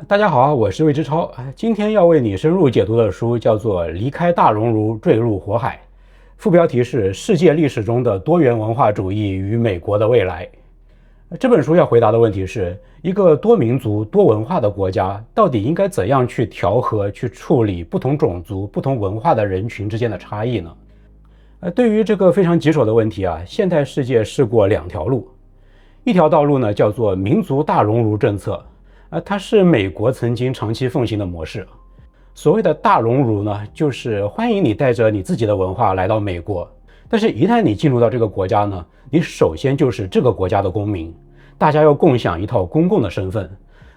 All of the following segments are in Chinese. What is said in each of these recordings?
大家好，我是魏之超。今天要为你深入解读的书叫做《离开大熔炉，坠入火海》，副标题是世界历史中的多元文化主义与美国的未来。这本书要回答的问题是，一个多民族、多文化的国家到底应该怎样去调和、去处理不同种族、不同文化的人群之间的差异呢？对于这个非常棘手的问题现代世界试过两条路。一条道路呢叫做民族大熔炉政策，它是美国曾经长期奉行的模式。所谓的大熔炉呢，就是欢迎你带着你自己的文化来到美国，但是一旦你进入到这个国家呢，你首先就是这个国家的公民，大家要共享一套公共的身份，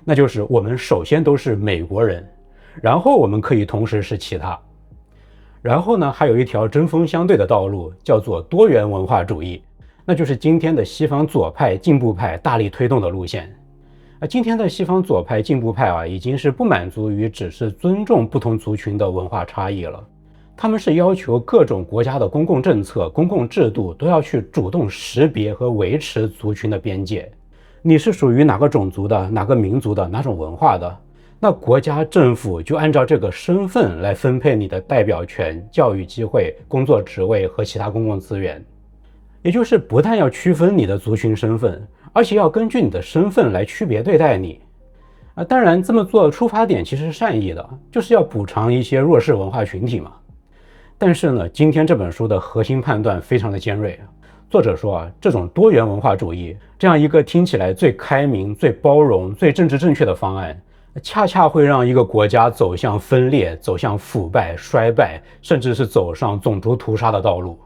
那就是我们首先都是美国人，然后我们可以同时是其他。然后呢，还有一条针锋相对的道路，叫做多元文化主义，那就是今天的西方左派、进步派大力推动的路线。今天的西方左派、进步派已经是不满足于只是尊重不同族群的文化差异了，他们是要求各种国家的公共政策、公共制度都要去主动识别和维持族群的边界。你是属于哪个种族的、哪个民族的、哪种文化的，那国家政府就按照这个身份来分配你的代表权、教育机会、工作职位和其他公共资源。也就是不但要区分你的族群身份，而且要根据你的身份来区别对待你。当然这么做的出发点其实是善意的，就是要补偿一些弱势文化群体嘛。但是呢，今天这本书的核心判断非常的尖锐。作者说这种多元文化主义，这样一个听起来最开明、最包容、最政治正确的方案，恰恰会让一个国家走向分裂、走向腐败、衰败，甚至是走上种族屠杀的道路。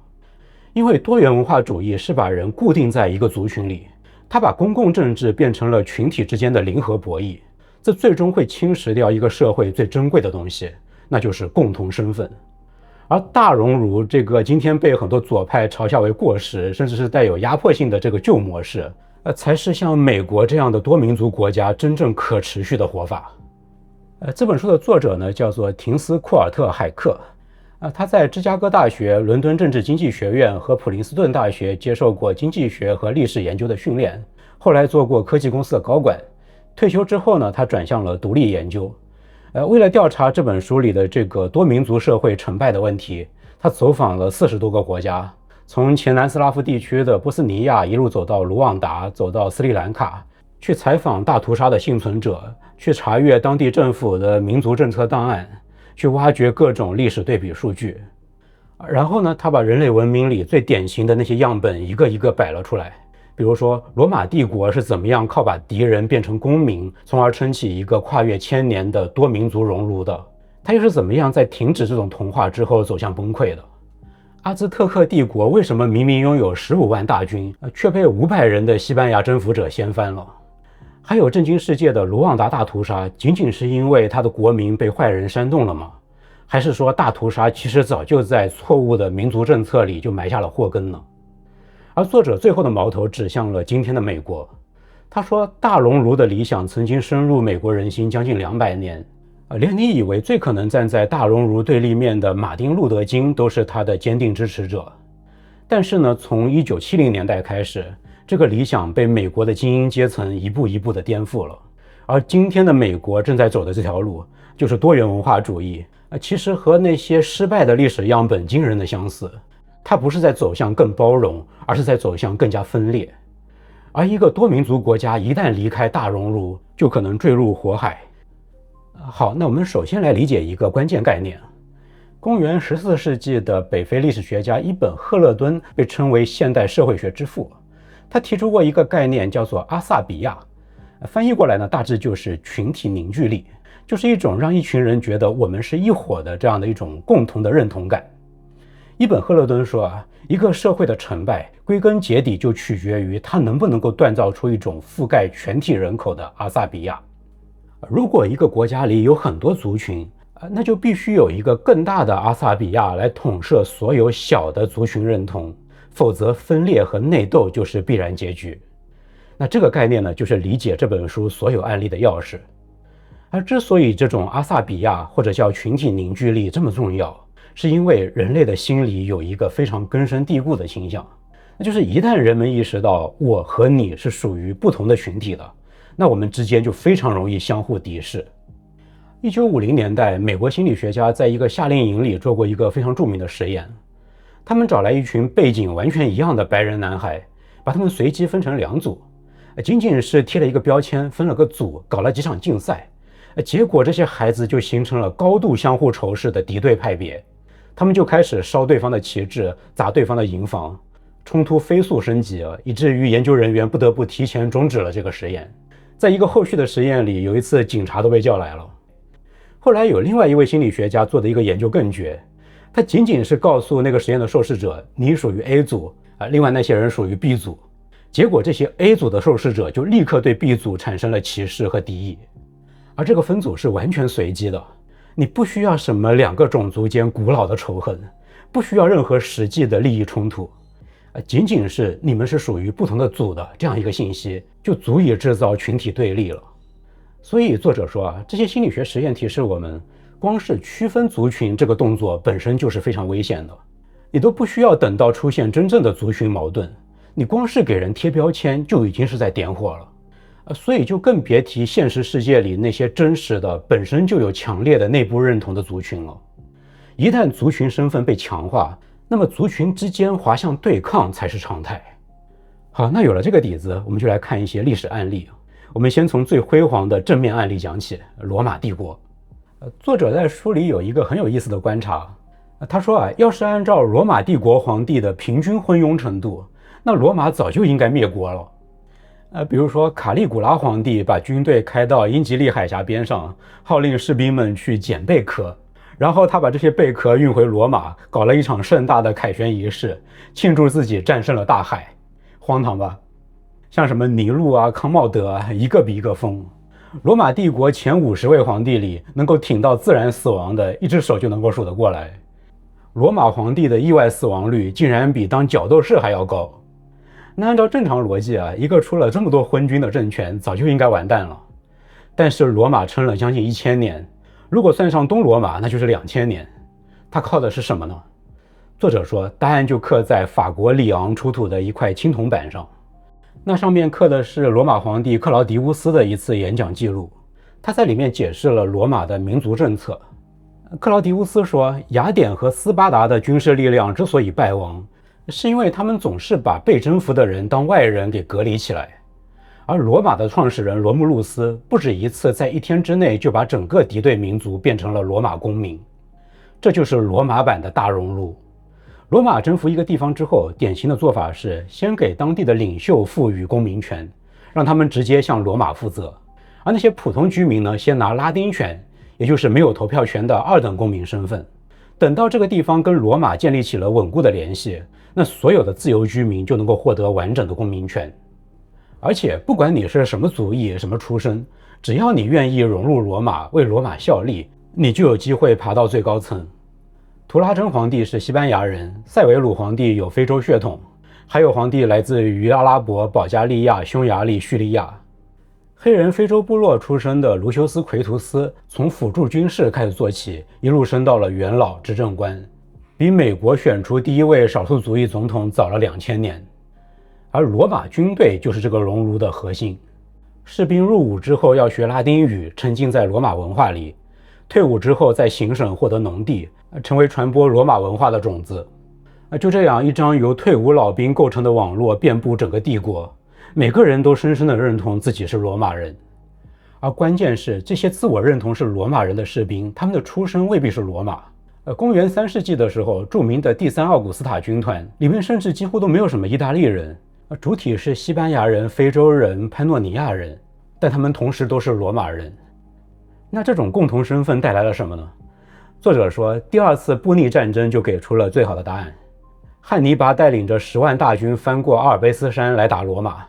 因为多元文化主义是把人固定在一个族群里，它把公共政治变成了群体之间的零和博弈，这最终会侵蚀掉一个社会最珍贵的东西，那就是共同身份。而大熔炉这个今天被很多左派嘲笑为过时，甚至是带有压迫性的这个旧模式，才是像美国这样的多民族国家真正可持续的活法。这本书的作者呢叫做廷斯·库尔特·海克。他在芝加哥大学、伦敦政治经济学院和普林斯顿大学接受过经济学和历史研究的训练，后来做过科技公司的高管。退休之后呢，他转向了独立研究。为了调查这本书里的这个多民族社会成败的问题，他走访了40多个国家，从前南斯拉夫地区的波斯尼亚一路走到卢旺达，走到斯里兰卡，去采访大屠杀的幸存者，去查阅当地政府的民族政策档案，去挖掘各种历史对比数据。然后呢，他把人类文明里最典型的那些样本一个一个摆了出来。比如说罗马帝国是怎么样靠把敌人变成公民，从而撑起一个跨越千年的多民族熔炉的，他又是怎么样在停止这种同化之后走向崩溃的。阿兹特克帝国为什么明明拥有15万大军，却被500人的西班牙征服者掀翻了。还有震惊世界的卢旺达大屠杀，仅仅是因为他的国民被坏人煽动了吗？还是说大屠杀其实早就在错误的民族政策里就埋下了祸根呢？而作者最后的矛头指向了今天的美国。他说大熔炉的理想曾经深入美国人心将近200年，连你以为最可能站在大熔炉对立面的马丁·路德·金都是他的坚定支持者。但是呢，从1970年代开始，这个理想被美国的精英阶层一步一步的颠覆了。而今天的美国正在走的这条路就是多元文化主义，其实和那些失败的历史样本惊人的相似。它不是在走向更包容，而是在走向更加分裂。而一个多民族国家一旦离开大熔炉，就可能坠入火海。好，那我们首先来理解一个关键概念。公元14世纪的北非历史学家伊本·赫勒敦被称为现代社会学之父。他提出过一个概念叫做阿萨比亚，翻译过来呢，大致就是群体凝聚力，就是一种让一群人觉得我们是一伙的这样的一种共同的认同感。伊本·赫勒敦说一个社会的成败归根结底就取决于它能不能够锻造出一种覆盖全体人口的阿萨比亚。如果一个国家里有很多族群，那就必须有一个更大的阿萨比亚来统摄所有小的族群认同，否则分裂和内斗就是必然结局。那这个概念呢，就是理解这本书所有案例的钥匙。而之所以这种阿萨比亚或者叫群体凝聚力这么重要，是因为人类的心里有一个非常根深蒂固的倾向，那就是一旦人们意识到我和你是属于不同的群体的，那我们之间就非常容易相互敌视。1950年代，美国心理学家在一个夏令营里做过一个非常著名的实验。他们找来一群背景完全一样的白人男孩，把他们随机分成2组，仅仅是贴了一个标签，分了个组，搞了几场竞赛，结果这些孩子就形成了高度相互仇视的敌对派别。他们就开始烧对方的旗帜，砸对方的营房，冲突飞速升级，以至于研究人员不得不提前终止了这个实验。在一个后续的实验里，有一次警察都被叫来了。后来有另外一位心理学家做的一个研究更绝，他仅仅是告诉那个实验的受试者，你属于 A 组，另外那些人属于 B 组。结果这些 A 组的受试者就立刻对 B 组产生了歧视和敌意。而这个分组是完全随机的，你不需要什么2个种族间古老的仇恨，不需要任何实际的利益冲突，仅仅是你们是属于不同的组的这样一个信息，就足以制造群体对立了。所以作者说这些心理学实验提示我们，光是区分族群这个动作本身就是非常危险的。你都不需要等到出现真正的族群矛盾，你光是给人贴标签就已经是在点火了。所以就更别提现实世界里那些真实的本身就有强烈的内部认同的族群了。一旦族群身份被强化，那么族群之间滑向对抗才是常态。好，那有了这个底子，我们就来看一些历史案例。我们先从最辉煌的正面案例讲起，罗马帝国。作者在书里有一个很有意思的观察，他说要是按照罗马帝国皇帝的平均昏庸程度，那罗马早就应该灭国了。比如说卡利古拉皇帝把军队开到英吉利海峡边上，号令士兵们去捡贝壳，然后他把这些贝壳运回罗马，搞了一场盛大的凯旋仪式，庆祝自己战胜了大海。荒唐吧？像什么尼禄康茂德一个比一个疯。罗马帝国前50位皇帝里，能够挺到自然死亡的，一只手就能够数得过来。罗马皇帝的意外死亡率竟然比当角斗士还要高。那按照正常逻辑一个出了这么多昏君的政权，早就应该完蛋了。但是罗马撑了将近1000年，如果算上东罗马，那就是2000年。它靠的是什么呢？作者说，答案就刻在法国里昂出土的一块青铜板上。那上面刻的是罗马皇帝克劳狄乌斯的一次演讲记录，他在里面解释了罗马的民族政策。克劳狄乌斯说，雅典和斯巴达的军事力量之所以败亡，是因为他们总是把被征服的人当外人给隔离起来。而罗马的创始人罗慕路斯不止一次在1天之内就把整个敌对民族变成了罗马公民。这就是罗马版的大熔炉。罗马征服一个地方之后，典型的做法是先给当地的领袖赋予公民权，让他们直接向罗马负责，而那些普通居民呢，先拿拉丁权，也就是没有投票权的2等公民身份。等到这个地方跟罗马建立起了稳固的联系，那所有的自由居民就能够获得完整的公民权。而且不管你是什么族裔、什么出身，只要你愿意融入罗马，为罗马效力，你就有机会爬到最高层。图拉真皇帝是西班牙人，塞维鲁皇帝有非洲血统，还有皇帝来自于阿拉伯、保加利亚、匈牙利、叙利亚。黑人非洲部落出身的卢修斯·奎图斯从辅助军事开始做起，一路升到了元老执政官，比美国选出第1位少数族裔总统早了2000年。而罗马军队就是这个熔炉的核心。士兵入伍之后要学拉丁语，沉浸在罗马文化里，退伍之后在行省获得农地，成为传播罗马文化的种子。就这样，一张由退伍老兵构成的网络遍布整个帝国，每个人都深深地认同自己是罗马人。而关键是，这些自我认同是罗马人的士兵，他们的出身未必是罗马。公元3世纪的时候，著名的第3奥古斯塔军团里面甚至几乎都没有什么意大利人，主体是西班牙人、非洲人、潘诺尼亚人，但他们同时都是罗马人。那这种共同身份带来了什么呢？作者说，第2次布匿战争就给出了最好的答案。汉尼拔带领着10万大军翻过阿尔卑斯山来打罗马，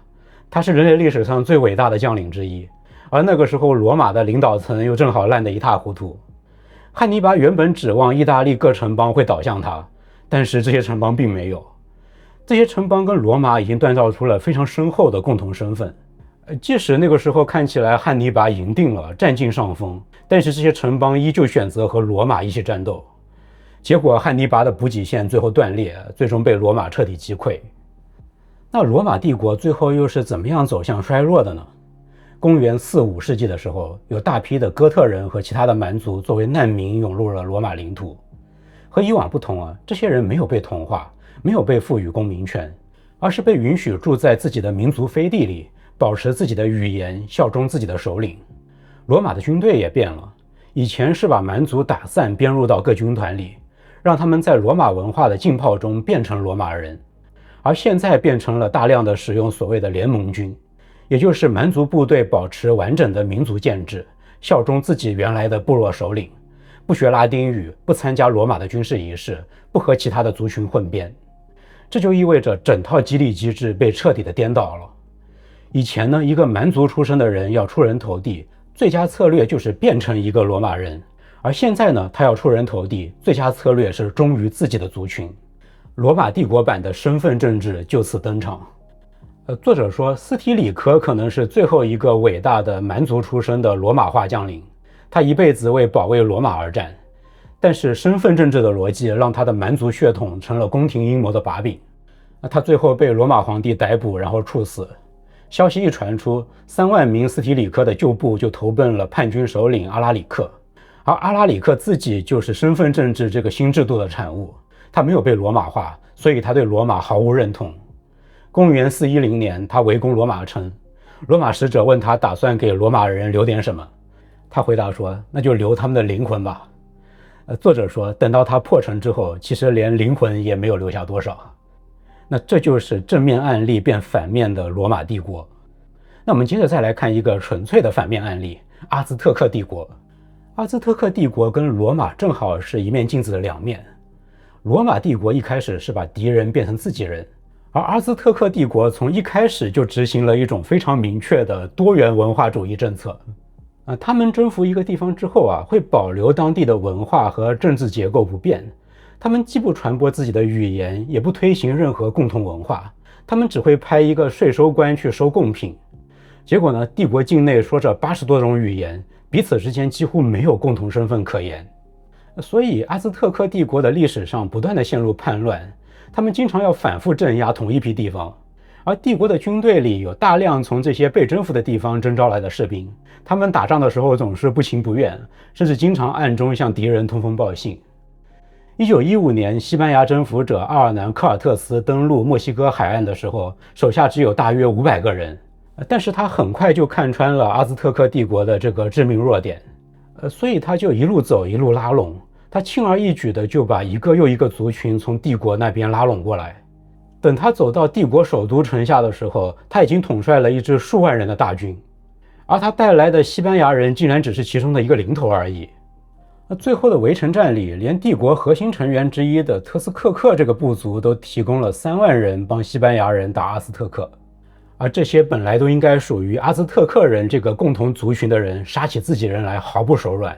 他是人类历史上最伟大的将领之一。而那个时候，罗马的领导层又正好烂得一塌糊涂。汉尼拔原本指望意大利各城邦会倒向他，但是这些城邦并没有。这些城邦跟罗马已经锻造出了非常深厚的共同身份。即使那个时候看起来汉尼拔赢定了，占尽上风，但是这些城邦依旧选择和罗马一起战斗。结果汉尼拔的补给线最后断裂，最终被罗马彻底击溃。那罗马帝国最后又是怎么样走向衰弱的呢？公元4、5世纪的时候，有大批的哥特人和其他的蛮族作为难民涌入了罗马领土。和以往不同啊，这些人没有被同化，没有被赋予公民权，而是被允许住在自己的民族飞地里，保持自己的语言，效忠自己的首领。罗马的军队也变了，以前是把蛮族打散编入到各军团里，让他们在罗马文化的浸泡中变成罗马人，而现在变成了大量的使用所谓的联盟军，也就是蛮族部队保持完整的民族建制，效忠自己原来的部落首领，不学拉丁语，不参加罗马的军事仪式，不和其他的族群混编。这就意味着整套激励机制被彻底的颠倒了。以前呢，一个蛮族出身的人要出人头地，最佳策略就是变成一个罗马人，而现在呢，他要出人头地，最佳策略是忠于自己的族群。罗马帝国版的身份政治就此登场。作者说，斯提里科可能是最后一个伟大的蛮族出身的罗马化将领，他一辈子为保卫罗马而战。但是身份政治的逻辑让他的蛮族血统成了宫廷阴谋的把柄。他最后被罗马皇帝逮捕，然后处死。消息一传出，3万名斯提里科的旧部就投奔了叛军首领阿拉里克，而阿拉里克自己就是身份政治这个新制度的产物。他没有被罗马化，所以他对罗马毫无认同。公元410年，他围攻罗马城，罗马使者问他打算给罗马人留点什么，他回答说，那就留他们的灵魂吧。作者说，等到他破城之后，其实连灵魂也没有留下多少。那这就是正面案例变反面的罗马帝国。那我们接着再来看一个纯粹的反面案例，阿兹特克帝国。阿兹特克帝国跟罗马正好是一面镜子的两面。罗马帝国一开始是把敌人变成自己人，而阿兹特克帝国从一开始就执行了一种非常明确的多元文化主义政策。他们征服一个地方之后啊，会保留当地的文化和政治结构不变。他们既不传播自己的语言，也不推行任何共同文化，他们只会派一个税收官去收贡品。结果呢，帝国境内说着80多种语言，彼此之间几乎没有共同身份可言。所以阿兹特克帝国的历史上不断的陷入叛乱，他们经常要反复镇压同一批地方，而帝国的军队里有大量从这些被征服的地方征召来的士兵，他们打仗的时候总是不情不愿，甚至经常暗中向敌人通风报信。1915年，西班牙征服者阿尔南科尔特斯登陆墨西哥海岸的时候，手下只有大约500个人，但是他很快就看穿了阿兹特克帝国的这个致命弱点，所以他就一路走一路拉拢，他轻而易举的就把一个又一个族群从帝国那边拉拢过来。等他走到帝国首都城下的时候，他已经统帅了一支数万人的大军，而他带来的西班牙人竟然只是其中的一个零头而已。最后的围城战里，连帝国核心成员之一的特斯克克这个部族都提供了3万人帮西班牙人打阿兹特克，而这些本来都应该属于阿兹特克人这个共同族群的人，杀起自己人来毫不手软。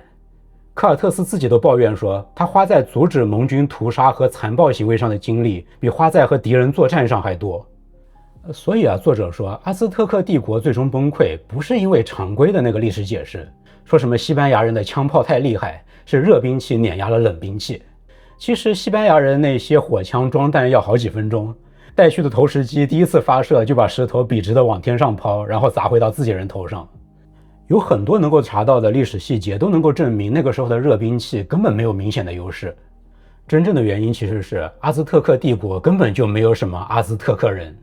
科尔特斯自己都抱怨说，他花在阻止盟军屠杀和残暴行为上的精力，比花在和敌人作战上还多。所以作者说，阿兹特克帝国最终崩溃，不是因为常规的那个历史解释，说什么西班牙人的枪炮太厉害，是热兵器碾压了冷兵器。其实西班牙人那些火枪装弹要好几分钟，带去的投石机第一次发射就把石头笔直的往天上抛，然后砸回到自己人头上。有很多能够查到的历史细节都能够证明，那个时候的热兵器根本没有明显的优势。真正的原因其实是阿兹特克帝国根本就没有什么阿兹特克人，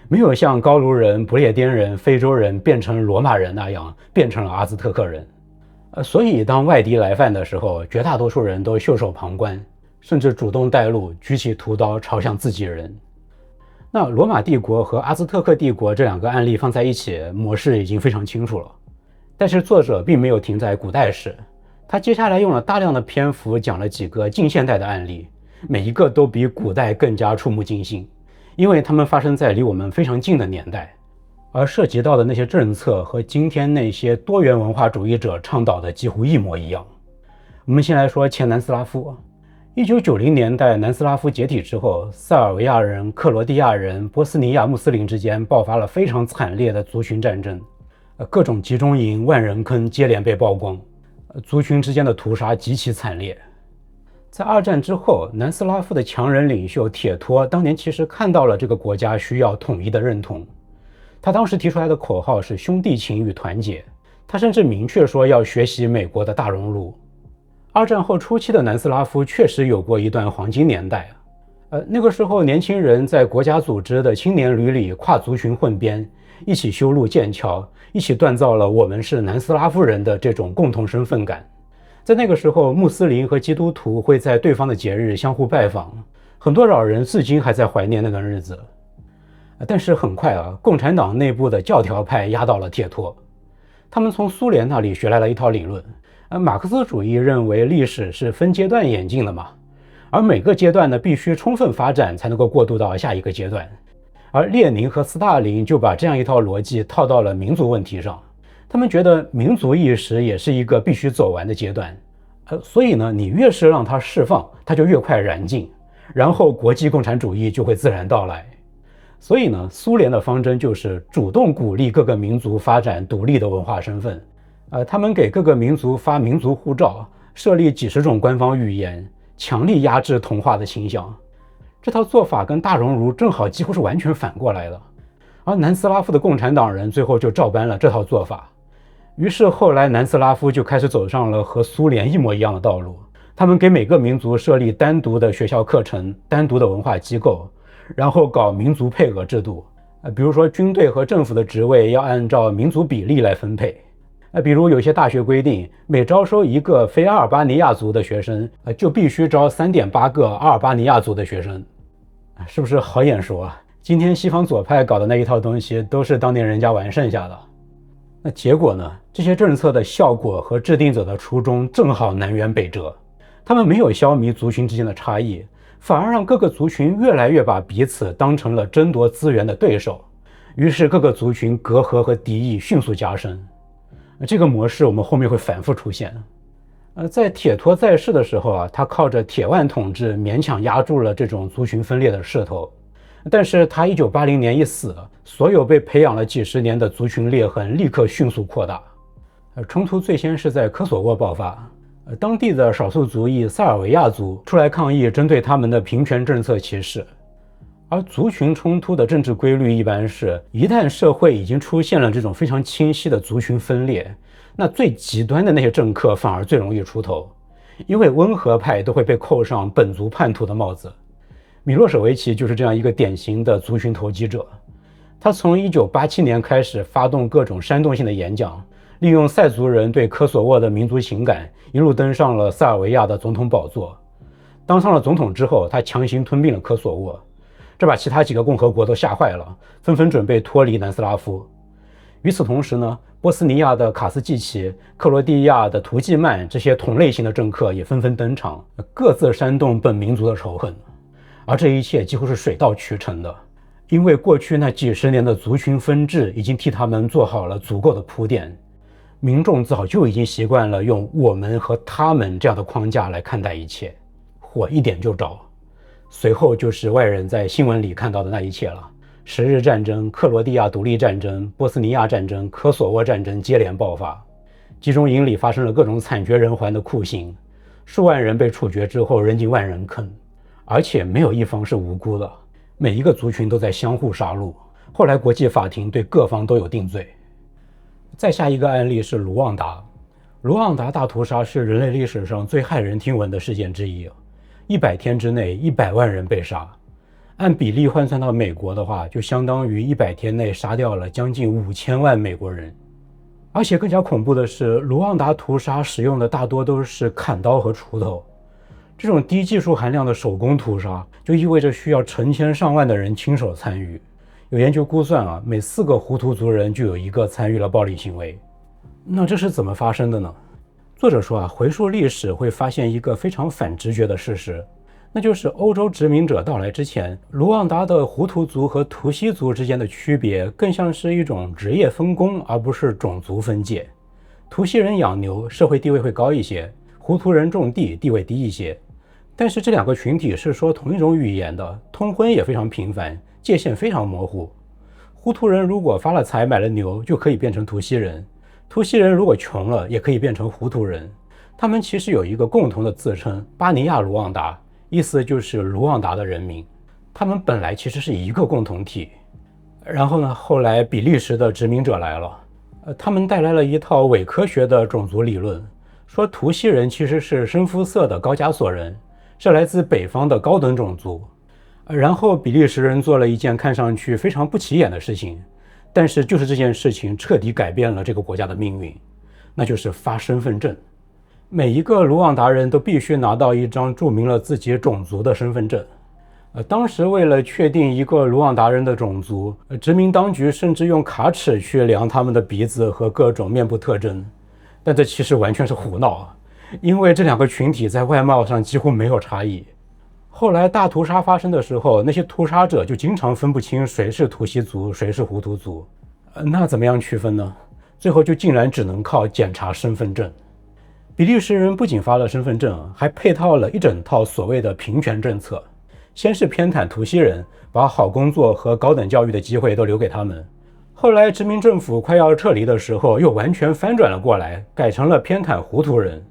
没有像高卢人、不列颠人、非洲人变成罗马人那样变成了阿兹特克人。所以当外敌来犯的时候，绝大多数人都袖手旁观，甚至主动带路，举起屠刀朝向自己人。那罗马帝国和阿兹特克帝国这2个案例放在一起，模式已经非常清楚了。但是作者并没有停在古代史，他接下来用了大量的篇幅讲了几个近现代的案例，每一个都比古代更加触目惊心，因为他们发生在离我们非常近的年代，而涉及到的那些政策和今天那些多元文化主义者倡导的几乎一模一样。我们先来说前南斯拉夫。1990年代南斯拉夫解体之后，塞尔维亚人、克罗地亚人、波斯尼亚穆斯林之间爆发了非常惨烈的族群战争，各种集中营、万人坑接连被曝光，族群之间的屠杀极其惨烈。在2战之后，南斯拉夫的强人领袖铁托当年其实看到了这个国家需要统一的认同，他当时提出来的口号是兄弟情与团结，他甚至明确说要学习美国的大熔炉。二战后初期的南斯拉夫确实有过一段黄金年代，那个时候年轻人在国家组织的青年旅里跨族群混编，一起修路建桥，一起锻造了我们是南斯拉夫人的这种共同身份感。在那个时候，穆斯林和基督徒会在对方的节日相互拜访，很多老人至今还在怀念那段日子。但是很快共产党内部的教条派压倒了铁托，他们从苏联那里学来了一套理论。马克思主义认为历史是分阶段演进的嘛，而每个阶段呢必须充分发展才能够过渡到下一个阶段。而列宁和斯大林就把这样一套逻辑套到了民族问题上，他们觉得民族意识也是一个必须走完的阶段，所以呢，你越是让它释放，它就越快燃尽，然后国际共产主义就会自然到来。所以呢，苏联的方针就是主动鼓励各个民族发展独立的文化身份。他们给各个民族发民族护照，设立几十种官方语言，强力压制同化的倾向。这套做法跟大熔炉正好几乎是完全反过来的。而南斯拉夫的共产党人最后就照搬了这套做法。于是后来南斯拉夫就开始走上了和苏联一模一样的道路。他们给每个民族设立单独的学校课程，单独的文化机构，然后搞民族配额制度。比如说军队和政府的职位要按照民族比例来分配。比如有些大学规定，每招收一个非阿尔巴尼亚族的学生，就必须招3.8个阿尔巴尼亚族的学生。是不是好眼熟啊？今天西方左派搞的那一套东西，都是当年人家玩剩下的。那结果呢？这些政策的效果和制定者的初衷正好南辕北辙。他们没有消弭族群之间的差异，反而让各个族群越来越把彼此当成了争夺资源的对手。于是各个族群隔阂和敌意迅速加深。这个模式我们后面会反复出现。在铁托在世的时候他靠着铁腕统治勉强压住了这种族群分裂的势头。但是他1980年一死，所有被培养了几十年的族群裂痕立刻迅速扩大。冲突最先是在科索沃爆发，当地的少数族裔塞尔维亚族出来抗议针对他们的平权政策歧视。而族群冲突的政治规律一般是，一旦社会已经出现了这种非常清晰的族群分裂，那最极端的那些政客反而最容易出头，因为温和派都会被扣上本族叛徒的帽子。米洛舍维奇就是这样一个典型的族群投机者。他从1987年开始发动各种煽动性的演讲，利用塞族人对科索沃的民族情感，一路登上了塞尔维亚的总统宝座。当上了总统之后，他强行吞并了科索沃，这把其他几个共和国都吓坏了，纷纷准备脱离南斯拉夫。与此同时呢，波斯尼亚的卡斯季奇、克罗地亚的图季曼这些同类型的政客也纷纷登场，各自煽动本民族的仇恨。而这一切几乎是水到渠成的，因为过去那几十年的族群分治已经替他们做好了足够的铺垫。民众早就已经习惯了用我们和他们这样的框架来看待一切，火一点就着。随后就是外人在新闻里看到的那一切了。10日战争、克罗地亚独立战争、波斯尼亚战争、科索沃战争接连爆发，集中营里发生了各种惨绝人寰的酷刑，数万人被处决之后扔进万人坑，而且没有一方是无辜的，每一个族群都在相互杀戮。后来国际法庭对各方都有定罪。再下一个案例是卢旺达。卢旺达大屠杀是人类历史上最骇人听闻的事件之一，100天之内100万人被杀，按比例换算到美国的话，就相当于100天内杀掉了将近5000万美国人。而且更加恐怖的是，卢旺达屠杀使用的大多都是砍刀和锄头。这种低技术含量的手工屠杀，就意味着需要成千上万的人亲手参与。有研究估算每4个胡图族人就有1个参与了暴力行为。那这是怎么发生的呢？作者说回溯历史会发现一个非常反直觉的事实，那就是欧洲殖民者到来之前，卢旺达的胡图族和图西族之间的区别更像是一种职业分工，而不是种族分界。图西人养牛，社会地位会高一些，胡图人种地，地位低一些。但是这2个群体是说同一种语言的，通婚也非常频繁，界限非常模糊。胡图人如果发了财买了牛，就可以变成图西人；图西人如果穷了，也可以变成胡图人。他们其实有一个共同的自称，巴尼亚卢旺达，意思就是卢旺达的人民。他们本来其实是一个共同体。然后呢，后来比利时的殖民者来了，他们带来了一套伪科学的种族理论，说图西人其实是深肤色的高加索人，是来自北方的高等种族。然后比利时人做了一件看上去非常不起眼的事情，但是就是这件事情彻底改变了这个国家的命运，那就是发身份证。每一个卢旺达人都必须拿到一张注明了自己种族的身份证。当时为了确定一个卢旺达人的种族，殖民当局甚至用卡尺去量他们的鼻子和各种面部特征，但这其实完全是胡闹，因为这两个群体在外貌上几乎没有差异。后来大屠杀发生的时候，那些屠杀者就经常分不清谁是图西族，谁是胡图族。那怎么样区分呢？最后就竟然只能靠检查身份证。比利时人不仅发了身份证，还配套了一整套所谓的平权政策。先是偏袒图西人，把好工作和高等教育的机会都留给他们。后来殖民政府快要撤离的时候，又完全翻转了过来，改成了偏袒胡图人。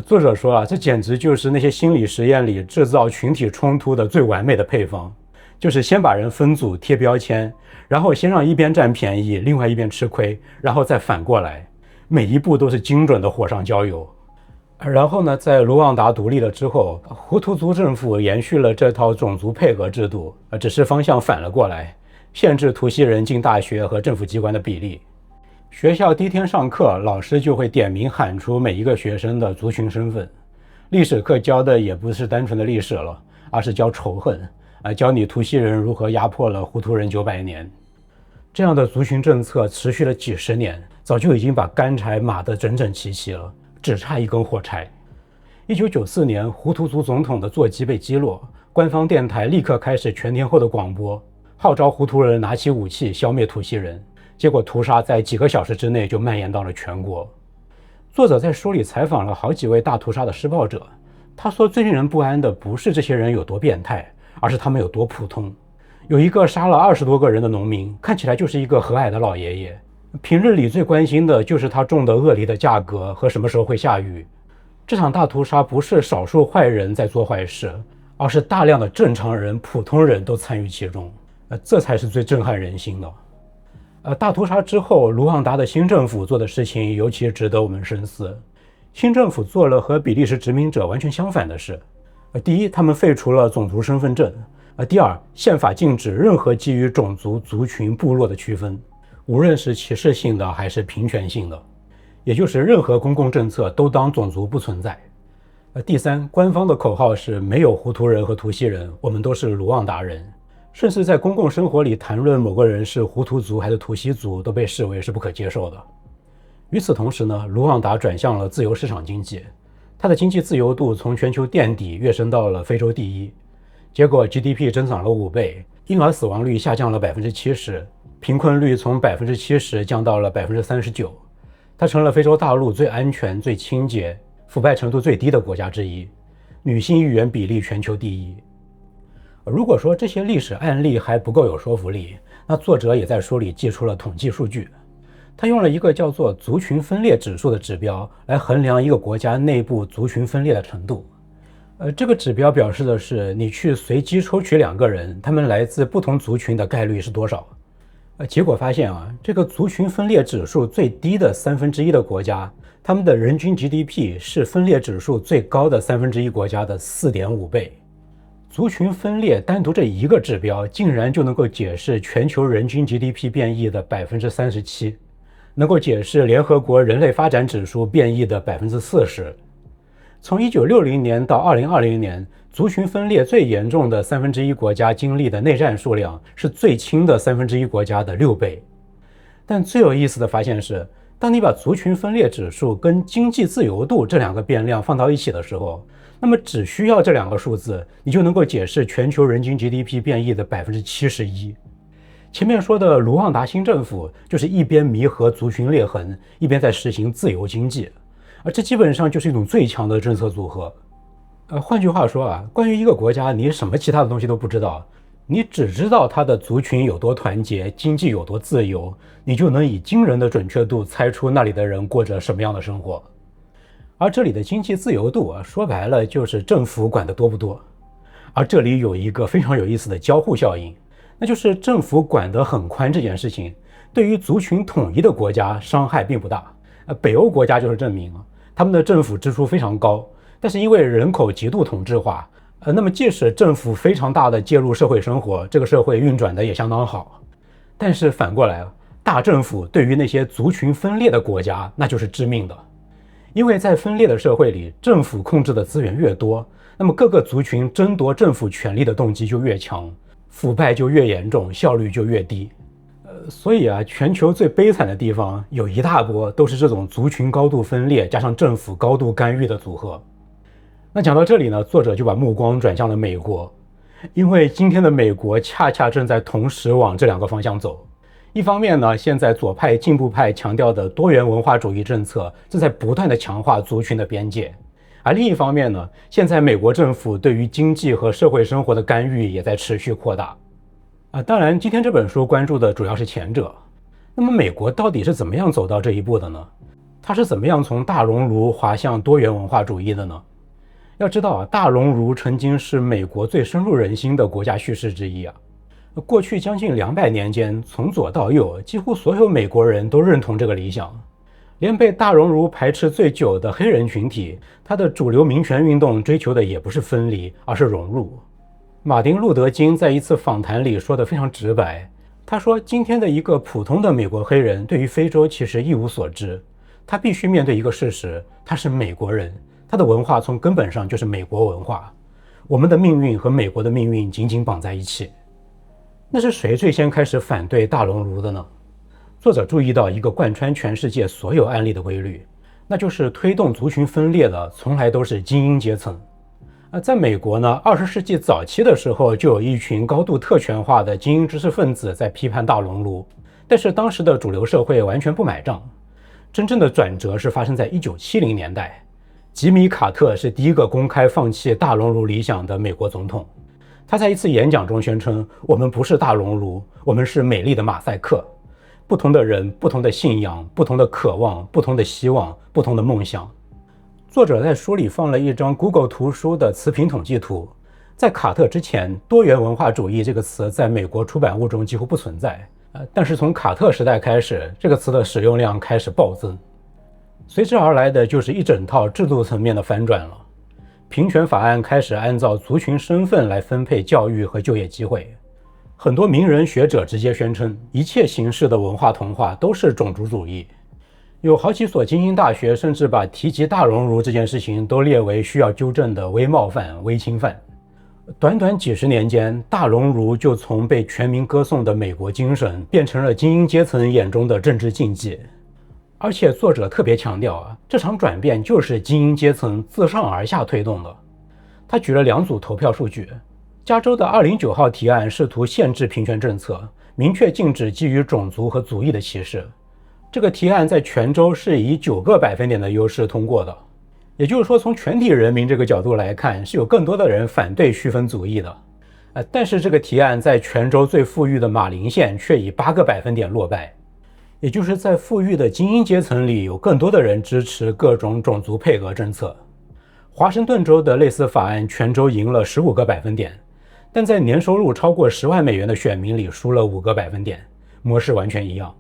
作者说这简直就是那些心理实验里制造群体冲突的最完美的配方，就是先把人分组贴标签，然后先让一边占便宜，另外一边吃亏，然后再反过来，每一步都是精准的火上浇油。然后呢，在卢旺达独立了之后，胡图族政府延续了这套种族配额制度，只是方向反了过来，限制图西人进大学和政府机关的比例。学校第一天上课，老师就会点名喊出每一个学生的族群身份。历史课教的也不是单纯的历史了，而是教仇恨，教你图西人如何压迫了胡图人900年。这样的族群政策持续了几十年，早就已经把干柴码得整整齐齐了，只差一根火柴。1994年，胡图族总统的座机被击落，官方电台立刻开始全天候的广播，号召胡图人拿起武器消灭图西人。结果屠杀在几个小时之内就蔓延到了全国。作者在书里采访了好几位大屠杀的施暴者，他说最令人不安的不是这些人有多变态，而是他们有多普通。有一个杀了20多个人的农民，看起来就是一个和蔼的老爷爷，平日里最关心的就是他种的鳄梨的价格和什么时候会下雨。这场大屠杀不是少数坏人在做坏事，而是大量的正常人、普通人都参与其中，这才是最震撼人心的。大屠杀之后，卢旺达的新政府做的事情尤其值得我们深思。新政府做了和比利时殖民者完全相反的事。第一，他们废除了种族身份证。第二，宪法禁止任何基于种族、族群、部落的区分，无论是歧视性的还是平权性的，也就是任何公共政策都当种族不存在。第三，官方的口号是没有胡图人和图西人，我们都是卢旺达人。甚至在公共生活里谈论某个人是胡图族还是图西族都被视为是不可接受的。与此同时呢，卢旺达转向了自由市场经济，它的经济自由度从全球垫底跃升到了非洲第一，结果 GDP 增长了5倍，婴儿死亡率下降了70%，贫困率从70%降到了39%，它成了非洲大陆最安全、最清洁、腐败程度最低的国家之一，女性议员比例全球第一。如果说这些历史案例还不够有说服力，那作者也在书里寄出了统计数据。他用了一个叫做族群分裂指数的指标来衡量一个国家内部族群分裂的程度。这个指标表示的是你去随机抽取2个人，他们来自不同族群的概率是多少。结果发现这个族群分裂指数最低的1/3的国家，他们的人均 GDP 是分裂指数最高的1/3国家的4.5倍。族群分裂单独这一个指标竟然就能够解释全球人均 GDP 变异的37%，能够解释联合国人类发展指数变异的40%。从1960年到2020年，族群分裂最严重的1/3国家经历的内战数量是最轻的1/3国家的6倍。但最有意思的发现是，当你把族群分裂指数跟经济自由度这2个变量放到一起的时候，那么只需要这2个数字，你就能够解释全球人均 GDP 变异的71%。前面说的卢旺达新政府就是一边弥合族群裂痕，一边在实行自由经济，而这基本上就是一种最强的政策组合。换句话说关于一个国家，你什么其他的东西都不知道，你只知道它的族群有多团结，经济有多自由，你就能以惊人的准确度猜出那里的人过着什么样的生活。而这里的经济自由度说白了就是政府管得多不多。而这里有一个非常有意思的交互效应，那就是政府管得很宽这件事情，对于族群统一的国家伤害并不大。北欧国家就是证明啊，他们的政府支出非常高，但是因为人口极度同质化，那么即使政府非常大的介入社会生活，这个社会运转的也相当好。但是反过来，大政府对于那些族群分裂的国家，那就是致命的。因为在分裂的社会里，政府控制的资源越多，那么各个族群争夺政府权力的动机就越强，腐败就越严重，效率就越低。所以全球最悲惨的地方有一大波都是这种族群高度分裂加上政府高度干预的组合。那讲到这里呢，作者就把目光转向了美国，因为今天的美国恰恰正在同时往这两个方向走。一方面呢，现在左派进步派强调的多元文化主义政策正在不断的强化族群的边界，而另一方面呢，现在美国政府对于经济和社会生活的干预也在持续扩大。当然今天这本书关注的主要是前者。那么美国到底是怎么样走到这一步的呢？它是怎么样从大熔炉滑向多元文化主义的呢？要知道大熔炉曾经是美国最深入人心的国家叙事之一过去将近200年间，从左到右，几乎所有美国人都认同这个理想。连被大熔炉排斥最久的黑人群体，他的主流民权运动追求的也不是分离，而是融入。马丁·路德·金在一次访谈里说得非常直白，他说今天的一个普通的美国黑人对于非洲其实一无所知，他必须面对一个事实，他是美国人，他的文化从根本上就是美国文化，我们的命运和美国的命运紧紧绑在一起。那是谁最先开始反对大熔炉的呢？作者注意到一个贯穿全世界所有案例的规律，那就是推动族群分裂的从来都是精英阶层。在美国呢，20世纪早期的时候就有一群高度特权化的精英知识分子在批判大熔炉，但是当时的主流社会完全不买账。真正的转折是发生在1970年代，吉米·卡特是第一个公开放弃大熔炉理想的美国总统。他在一次演讲中宣称，我们不是大熔炉，我们是美丽的马赛克。不同的人，不同的信仰，不同的渴望，不同的希望，不同的梦想。作者在书里放了一张 Google 图书的词频统计图。在卡特之前，多元文化主义这个词在美国出版物中几乎不存在。但是从卡特时代开始，这个词的使用量开始暴增。随之而来的就是一整套制度层面的翻转了。平权法案开始按照族群身份来分配教育和就业机会。很多名人学者直接宣称，一切形式的文化同化都是种族主义。有好几所精英大学甚至把提及大熔炉这件事情都列为需要纠正的微冒犯、微侵犯。短短几十年间，大熔炉就从被全民歌颂的美国精神变成了精英阶层眼中的政治禁忌。而且作者特别强调这场转变就是精英阶层自上而下推动的。他举了2组投票数据。加州的209号提案试图限制平权政策，明确禁止基于种族和族裔的歧视。这个提案在全州是以9个百分点的优势通过的。也就是说，从全体人民这个角度来看，是有更多的人反对区分族裔的。但是这个提案在全州最富裕的马林县却以8个百分点落败。也就是在富裕的精英阶层里，有更多的人支持各种种族配额政策。华盛顿州的类似法案全州赢了15个百分点，但在年收入超过10万美元的选民里输了5个百分点，模式完全一样。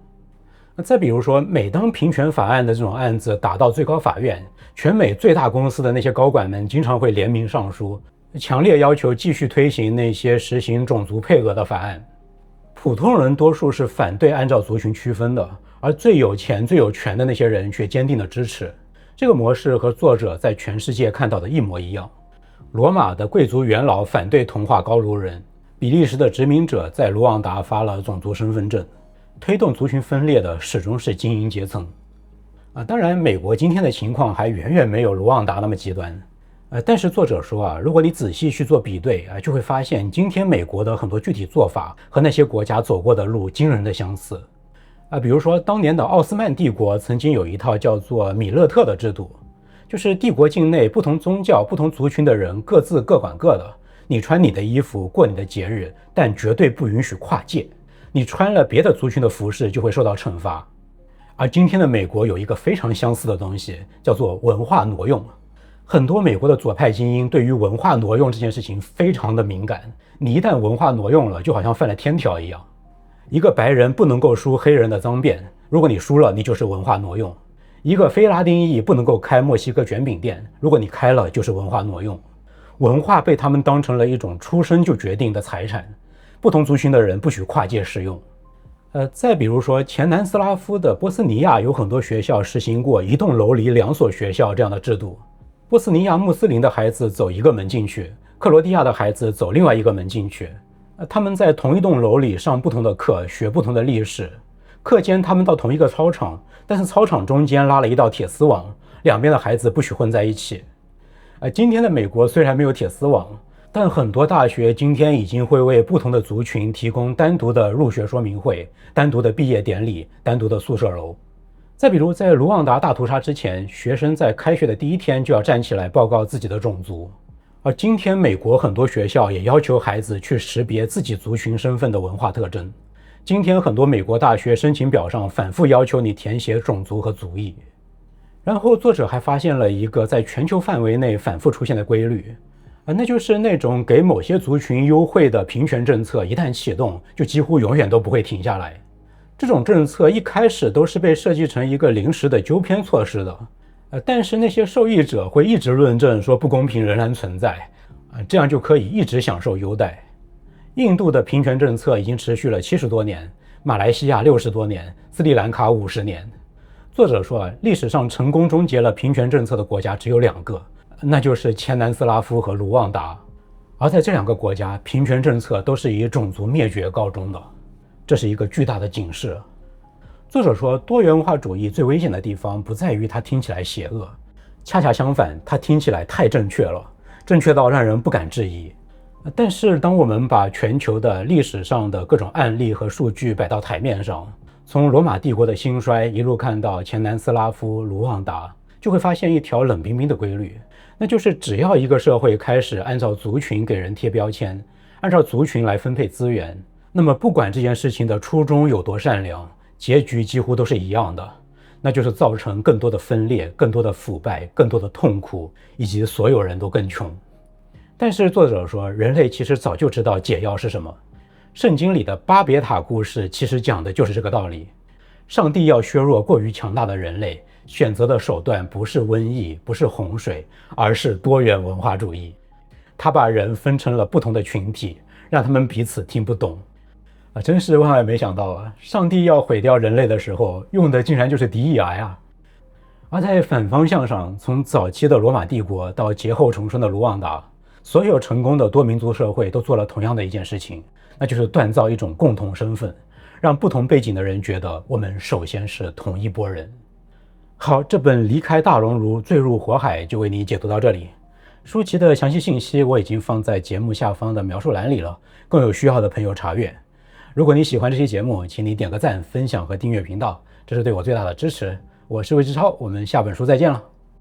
再比如说，每当平权法案的这种案子打到最高法院，全美最大公司的那些高管们经常会联名上书，强烈要求继续推行那些实行种族配额的法案。普通人多数是反对按照族群区分的，而最有钱最有权的那些人却坚定的支持。这个模式和作者在全世界看到的一模一样。罗马的贵族元老反对同化高卢人，比利时的殖民者在卢旺达发了种族身份证。推动族群分裂的始终是精英阶层。当然美国今天的情况还远远没有卢旺达那么极端。但是作者说如果你仔细去做比对就会发现今天美国的很多具体做法和那些国家走过的路惊人的相似。比如说当年的奥斯曼帝国曾经有一套叫做米勒特的制度，就是帝国境内不同宗教、不同族群的人各自各管各的，你穿你的衣服，过你的节日，但绝对不允许跨界。你穿了别的族群的服饰就会受到惩罚。而今天的美国有一个非常相似的东西，叫做文化挪用。很多美国的左派精英对于文化挪用这件事情非常的敏感，你一旦文化挪用了，就好像犯了天条一样。一个白人不能够输黑人的脏辫，如果你输了，你就是文化挪用。一个非拉丁裔不能够开墨西哥卷饼店，如果你开了，就是文化挪用。文化被他们当成了一种出生就决定的财产，不同族群的人不许跨界使用。再比如说，前南斯拉夫的波斯尼亚有很多学校实行过一栋楼里2所学校这样的制度。波斯尼亚穆斯林的孩子走一个门进去，克罗地亚的孩子走另外一个门进去。他们在同一栋楼里上不同的课，学不同的历史。课间他们到同一个操场，但是操场中间拉了一道铁丝网，两边的孩子不许混在一起。今天的美国虽然没有铁丝网，但很多大学今天已经会为不同的族群提供单独的入学说明会、单独的毕业典礼、单独的宿舍楼。再比如，在卢旺达大屠杀之前，学生在开学的第一天就要站起来报告自己的种族。而今天，美国很多学校也要求孩子去识别自己族群身份的文化特征。今天，很多美国大学申请表上反复要求你填写种族和族裔。然后，作者还发现了一个在全球范围内反复出现的规律，那就是那种给某些族群优惠的平权政策，一旦启动，就几乎永远都不会停下来。这种政策一开始都是被设计成一个临时的纠偏措施的，但是那些受益者会一直论证说不公平仍然存在，这样就可以一直享受优待。印度的平权政策已经持续了70多年，马来西亚60多年，斯里兰卡50年。作者说，历史上成功终结了平权政策的国家只有2个，那就是前南斯拉夫和卢旺达。而在这2个国家，平权政策都是以种族灭绝告终的。这是一个巨大的警示。作者说，多元文化主义最危险的地方不在于它听起来邪恶，恰恰相反，它听起来太正确了，正确到让人不敢质疑。但是当我们把全球的历史上的各种案例和数据摆到台面上，从罗马帝国的兴衰一路看到前南斯拉夫、卢旺达，就会发现一条冷冰冰的规律，那就是只要一个社会开始按照族群给人贴标签，按照族群来分配资源，那么不管这件事情的初衷有多善良，结局几乎都是一样的，那就是造成更多的分裂、更多的腐败、更多的痛苦，以及所有人都更穷。但是作者说，人类其实早就知道解药是什么。圣经里的巴别塔故事其实讲的就是这个道理。上帝要削弱过于强大的人类，选择的手段不是瘟疫，不是洪水，而是多元文化主义。他把人分成了不同的群体，让他们彼此听不懂。真是万万没想到啊！上帝要毁掉人类的时候，用的竟然就是 DEI 啊！而在反方向上，从早期的罗马帝国到劫后重生的卢旺达，所有成功的多民族社会都做了同样的一件事情，那就是锻造一种共同身份，让不同背景的人觉得我们首先是同一拨人。好，这本《离开大熔炉，坠入火海》就为你解读到这里。书籍的详细信息我已经放在节目下方的描述栏里了，更有需要的朋友查阅。如果你喜欢这期节目，请你点个赞、分享和订阅频道，这是对我最大的支持。我是魏志超，我们下本书再见了。